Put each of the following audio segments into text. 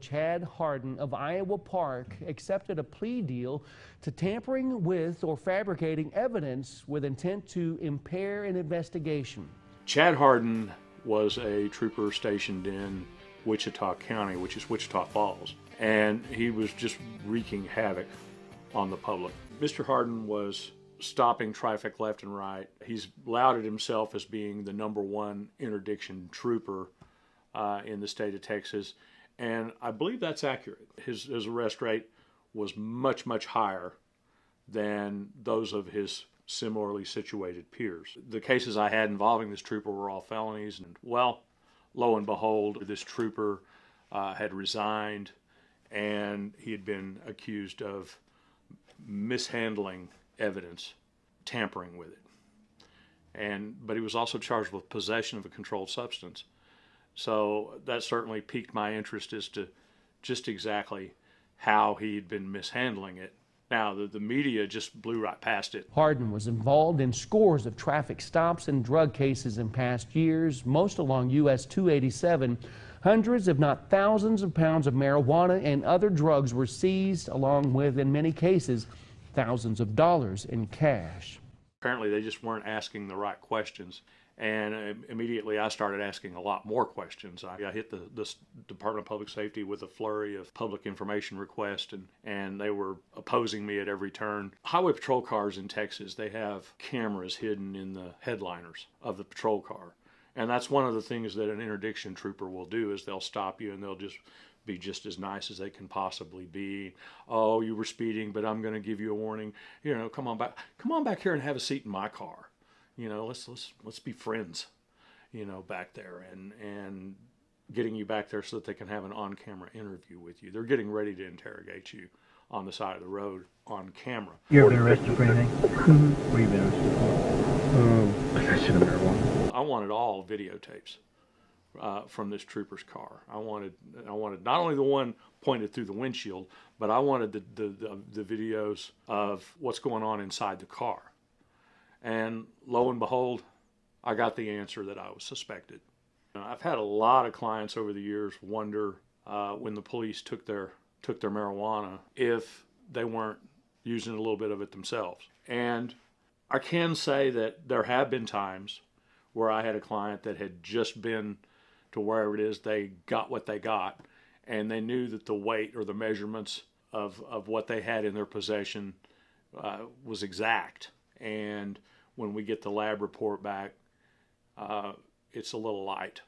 Chad Harden of Iowa Park accepted a plea deal to tampering with or fabricating evidence with intent to impair an investigation. Chad Harden was a trooper stationed in Wichita County, which is Wichita Falls, and he was just wreaking havoc on the public. Mr. Harden was stopping traffic left and right. He's lauded himself as being the #1 interdiction trooper in the state of Texas, and I believe that's accurate. His arrest rate was much, much higher than those of his similarly situated peers. The cases I had involving this trooper were all felonies, and well, lo and behold, this trooper had resigned, and he had been accused of mishandling evidence, tampering with it. But he was also charged with possession of a controlled substance. So that certainly piqued my interest as to just exactly how he'd been mishandling it. Now, the media just blew right past it. Harden was involved in scores of traffic stops and drug cases in past years, most along US 287. Hundreds, if not thousands, of pounds of marijuana and other drugs were seized, along with, in many cases, thousands of dollars in cash. Apparently, they just weren't asking the right questions. And immediately I started asking a lot more questions. I hit the Department of Public Safety with a flurry of public information requests, and they were opposing me at every turn. Highway patrol cars in Texas, they have cameras hidden in the headliners of the patrol car. And that's one of the things that an interdiction trooper will do, is they'll stop you and they'll just be just as nice as they can possibly be. Oh, you were speeding, but I'm going to give you a warning. You know, come on back here and have a seat in my car. You know, let's be friends, you know, back there, and getting you back there so that they can have an on-camera interview with you. They're getting ready to interrogate you on the side of the road on camera. You ever been arrested for anything? What have you been arrested for? Possession of marijuana. I wanted all videotapes from this trooper's car. I wanted not only the one pointed through the windshield, but I wanted the videos of what's going on inside the car. And lo and behold, I got the answer that I was suspected. I've had a lot of clients over the years wonder when the police took their marijuana if they weren't using a little bit of it themselves. And I can say that there have been times where I had a client that had just been to wherever it is they got what they got, and they knew that the weight or the measurements of what they had in their possession was exact. And when we get the lab report back, it's a little light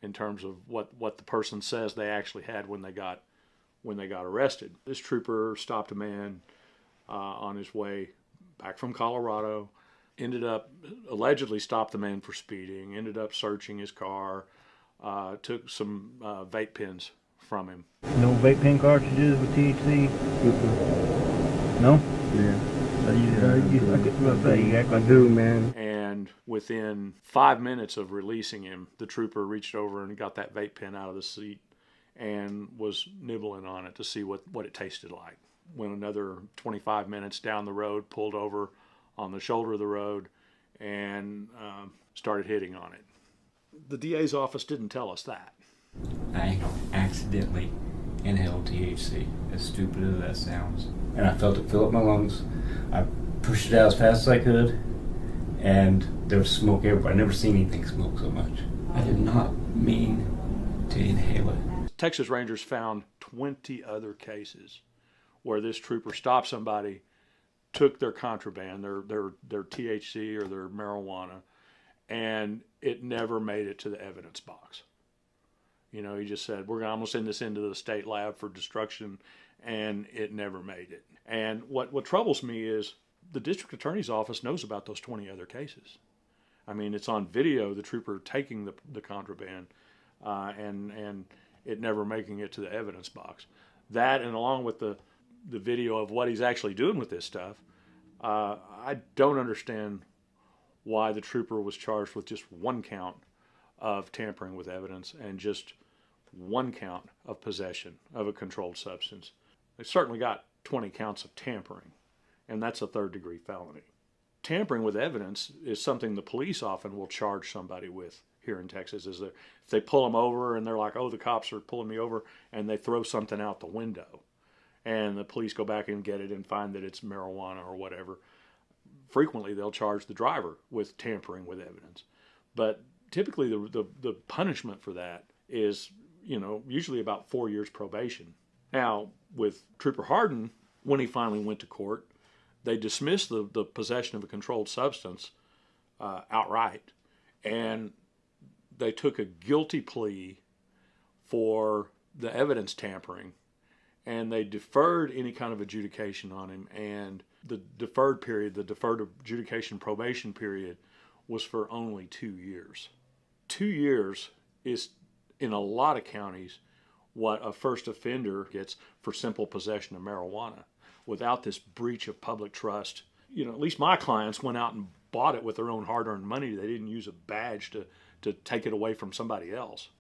in terms of what the person says they actually had when they got arrested. This trooper stopped a man on his way back from Colorado, allegedly stopped the man for speeding, ended up searching his car, took some vape pens from him. No vape pen cartridges with THC? No? Yeah. I do, man. And within 5 minutes of releasing him, the trooper reached over and got that vape pen out of the seat and was nibbling on it to see what it tasted like. Went another 25 minutes down the road, pulled over on the shoulder of the road, and started hitting on it. The DA's office didn't tell us that. I accidentally inhaled THC, as stupid as that sounds. And I felt it fill up my lungs. I pushed it out as fast as I could, and there was smoke everywhere. I've never seen anything smoke so much. I did not mean to inhale it. Texas Rangers found 20 other cases where this trooper stopped somebody, took their contraband, their THC or their marijuana, and it never made it to the evidence box. You know, he just said, I'm going to send this into the state lab for destruction, and it never made it. And what troubles me is the district attorney's office knows about those 20 other cases. I mean, it's on video, the trooper taking the contraband, and it never making it to the evidence box. That, and along with the video of what he's actually doing with this stuff, I don't understand why the trooper was charged with just one count of tampering with evidence and just one count of possession of a controlled substance. They certainly got 20 counts of tampering, and that's a third-degree felony. Tampering with evidence is something the police often will charge somebody with here in Texas is that if they pull them over and they're like, oh, the cops are pulling me over, and they throw something out the window, and the police go back and get it and find that it's marijuana or whatever, frequently they'll charge the driver with tampering with evidence. But typically the punishment for that is, usually about 4 years probation. Now, with Trooper Harden, when he finally went to court, they dismissed the possession of a controlled substance outright, and they took a guilty plea for the evidence tampering, and they deferred any kind of adjudication on him, and the deferred adjudication probation period was for only 2 years. 2 years is, in a lot of counties, what a first offender gets for simple possession of marijuana without this breach of public trust. At least my clients went out and bought it with their own hard-earned money. They didn't use a badge to take it away from somebody else.